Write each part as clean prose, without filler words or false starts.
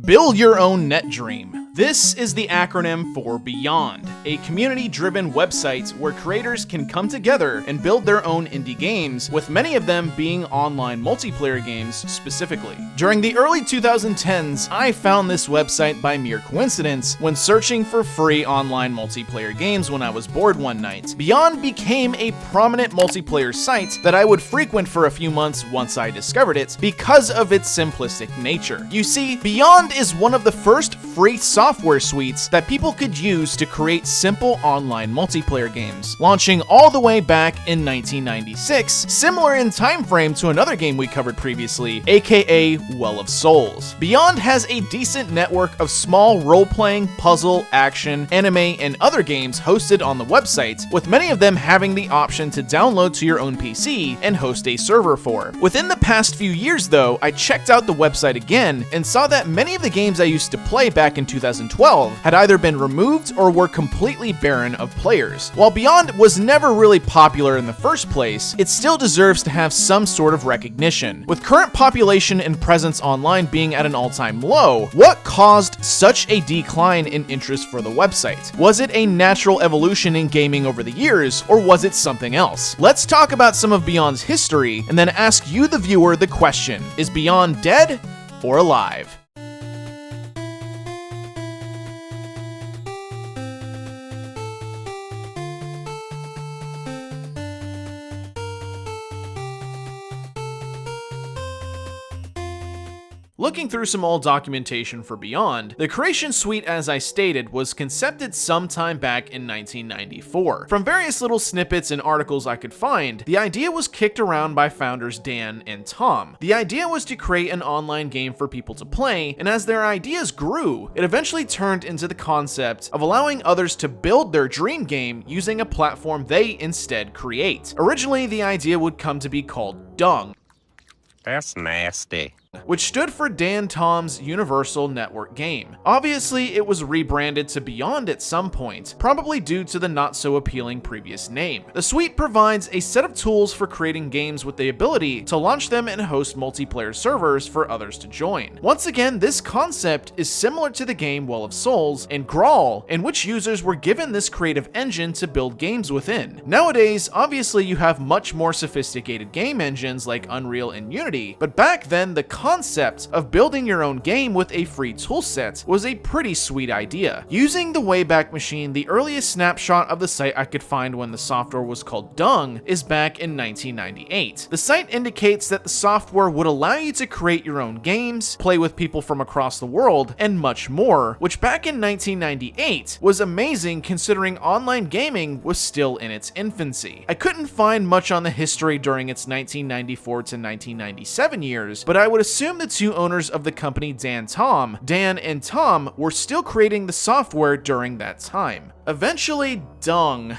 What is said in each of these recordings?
Build your own net dream. This is the acronym for Byond, a community-driven website where creators can come together and build their own indie games, with many of them being online multiplayer games specifically. During the early 2010s, I found this website by mere coincidence when searching for free online multiplayer games when I was bored one night. Byond became a prominent multiplayer site that I would frequent for a few months once I discovered it because of its simplistic nature. You see, Byond is one of the first free software suites that people could use to create simple online multiplayer games, launching all the way back in 1996, similar in time frame to another game we covered previously, aka Well of Souls. Byond has a decent network of small role-playing, puzzle, action, anime, and other games hosted on the website, with many of them having the option to download to your own PC and host a server for. Within the past few years though, I checked out the website again and saw that many of the games I used to play back in 2012 had either been removed or were completely barren of players. While Byond was never really popular in the first place, it still deserves to have some sort of recognition. With current population and presence online being at an all-time low, what caused such a decline in interest for the website? Was it a natural evolution in gaming over the years, or was it something else? Let's talk about some of Byond's history and then ask you, the viewer, the question: is Byond dead or alive? Looking through some old documentation for Byond, the creation suite, as I stated, was concepted sometime back in 1994. From various little snippets and articles I could find, the idea was kicked around by founders Dan and Tom. The idea was to create an online game for people to play, and as their ideas grew, it eventually turned into the concept of allowing others to build their dream game using a platform they instead create. Originally, the idea would come to be called DUNG. That's nasty. Which stood for Dantom's Universal Network Game. Obviously, it was rebranded to Byond at some point, probably due to the not so appealing previous name. The suite provides a set of tools for creating games with the ability to launch them and host multiplayer servers for others to join. Once again, this concept is similar to the game Well of Souls and Grawl, in which users were given this creative engine to build games within. Nowadays, obviously you have much more sophisticated game engines like Unreal and Unity, but back then the concept of building your own game with a free toolset was a pretty sweet idea. Using the Wayback Machine, the earliest snapshot of the site I could find when the software was called DUNG is back in 1998. The site indicates that the software would allow you to create your own games, play with people from across the world, and much more, which back in 1998 was amazing considering online gaming was still in its infancy. I couldn't find much on the history during its 1994 to 1997 years, but I would assume the two owners of the company, Dan and Tom, were still creating the software during that time. Eventually, DUNG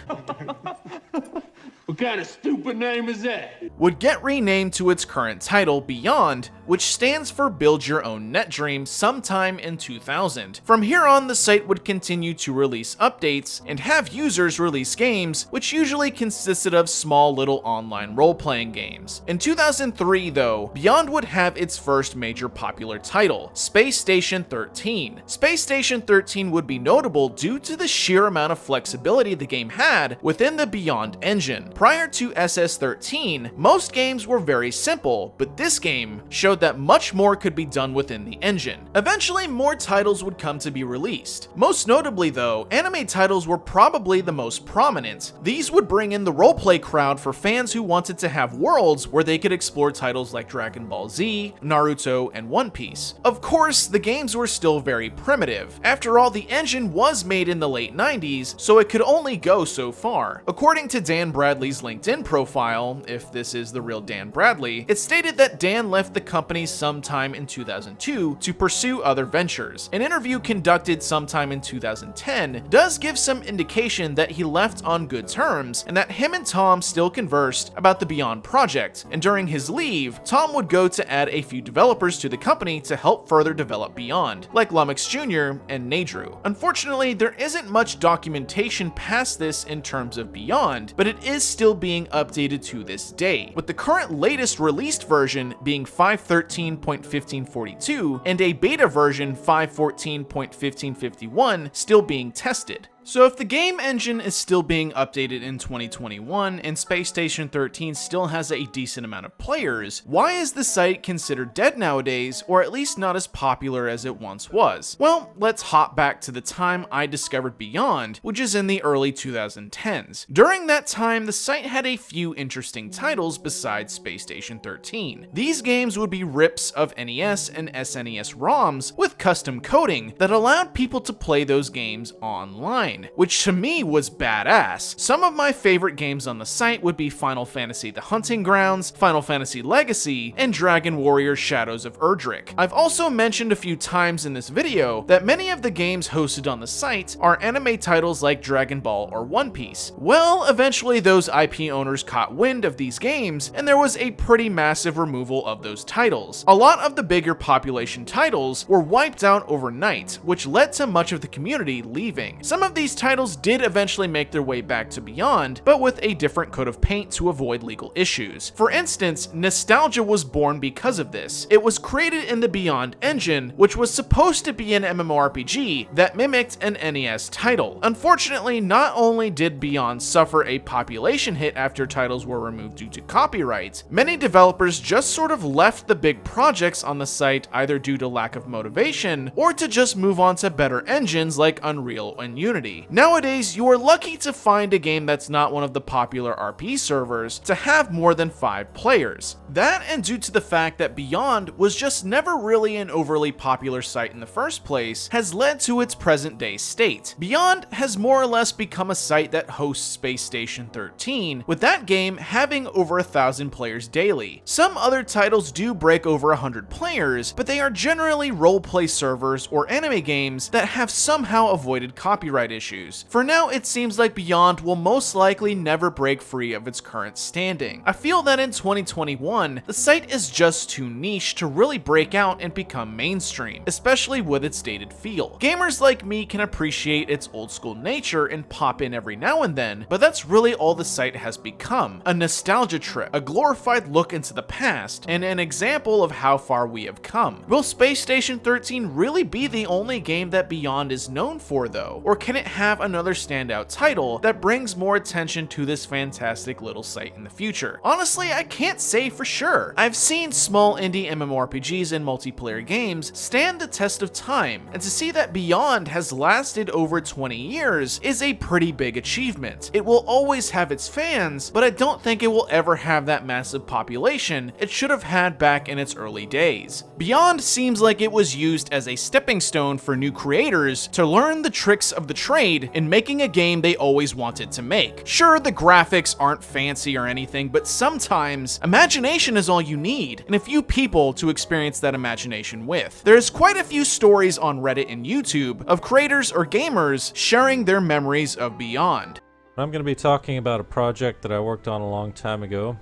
What kind of stupid name is that? would get renamed to its current title, Byond, which stands for Build Your Own Net Dream, sometime in 2000. From here on, the site would continue to release updates and have users release games, which usually consisted of small little online role-playing games. In 2003 though, Byond would have its first major popular title, Space Station 13. Space Station 13 would be notable due to the sheer amount of flexibility the game had within the Byond engine. Prior to SS13, most games were very simple, but this game showed that much more could be done within the engine. Eventually, more titles would come to be released. Most notably though, anime titles were probably the most prominent. These would bring in the roleplay crowd for fans who wanted to have worlds where they could explore titles like Dragon Ball Z, Naruto, and One Piece. Of course, the games were still very primitive. After all, the engine was made in the late 90s, so it could only go so far. According to Dan Bradley's LinkedIn profile, if this is the real Dan Bradley, it stated that Dan left the company sometime in 2002 to pursue other ventures. An interview conducted sometime in 2010 does give some indication that he left on good terms and that him and Tom still conversed about the Byond project, and during his leave, Tom would go to add a few developers to the company to help further develop Byond, like Lumix Jr. and Nadru. Unfortunately, there isn't much documentation past this in terms of Byond, but it is still being updated to this day, with the current latest released version being 5.13 5.13.1542 and a beta version 5.14.1551 still being tested. So if the game engine is still being updated in 2021 and Space Station 13 still has a decent amount of players, why is the site considered dead nowadays, or at least not as popular as it once was? Well, let's hop back to the time I discovered Byond, which is in the early 2010s. During that time, the site had a few interesting titles besides Space Station 13. These games would be rips of NES and SNES ROMs with custom coding that allowed people to play those games online, which to me was badass. Some of my favorite games on the site would be Final Fantasy The Hunting Grounds, Final Fantasy Legacy, and Dragon Warrior Shadows of Erdrick. I've also mentioned a few times in this video that many of the games hosted on the site are anime titles like Dragon Ball or One Piece. Well, eventually those IP owners caught wind of these games, and there was a pretty massive removal of those titles. A lot of the bigger population titles were wiped out overnight, which led to much of the community leaving. Some of these titles did eventually make their way back to Byond, but with a different coat of paint to avoid legal issues. For instance, Nostalgia was born because of this. It was created in the Byond engine, which was supposed to be an MMORPG that mimicked an NES title. Unfortunately, not only did Byond suffer a population hit after titles were removed due to copyright, many developers just sort of left the big projects on the site either due to lack of motivation or to just move on to better engines like Unreal and Unity. Nowadays, you are lucky to find a game that's not one of the popular RP servers to have more than 5 players. That, and due to the fact that Byond was just never really an overly popular site in the first place, has led to its present day state. Byond has more or less become a site that hosts Space Station 13, with that game having over 1,000 players daily. Some other titles do break over 100 players, but they are generally roleplay servers or anime games that have somehow avoided copyright issues. For now, it seems like Byond will most likely never break free of its current standing. I feel that in 2021, the site is just too niche to really break out and become mainstream, especially with its dated feel. Gamers like me can appreciate its old school nature and pop in every now and then, but that's really all the site has become: a nostalgia trip, a glorified look into the past, and an example of how far we have come. Will Space Station 13 really be the only game that Byond is known for though? Or can it have another standout title that brings more attention to this fantastic little site in the future? Honestly, I can't say for sure. I've seen small indie MMORPGs and multiplayer games stand the test of time, and to see that Byond has lasted over 20 years is a pretty big achievement. It will always have its fans, but I don't think it will ever have that massive population it should have had back in its early days. Byond seems like it was used as a stepping stone for new creators to learn the tricks of the trade in making a game they always wanted to make. Sure, the graphics aren't fancy or anything, but sometimes imagination is all you need, and a few people to experience that imagination with. There's quite a few stories on Reddit and YouTube of creators or gamers sharing their memories of Byond. I'm going to be talking about a project that I worked on a long time ago.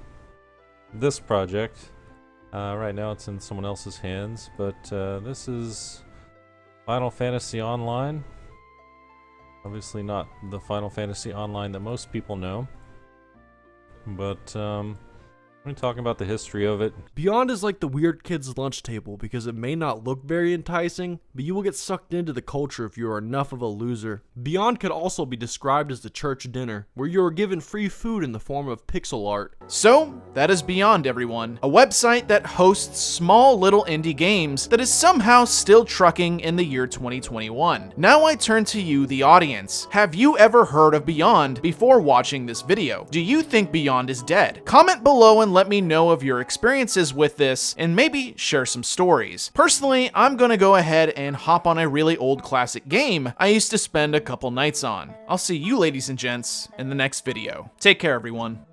This project, right now it's in someone else's hands, but this is Final Fantasy Online. Obviously not the Final Fantasy Online that most people know, but I'm going to talk about the history of it. Byond is like the weird kid's lunch table because it may not look very enticing, but you will get sucked into the culture if you are enough of a loser. Byond could also be described as the church dinner, where you are given free food in the form of pixel art. So, that is Byond, everyone. A website that hosts small little indie games that is somehow still trucking in the year 2021. Now I turn to you, the audience. Have you ever heard of Byond before watching this video? Do you think Byond is dead? Comment below and let me know of your experiences with this, and maybe share some stories. Personally, I'm gonna go ahead and hop on a really old classic game I used to spend a couple nights on. I'll see you, ladies and gents, in the next video. Take care, everyone.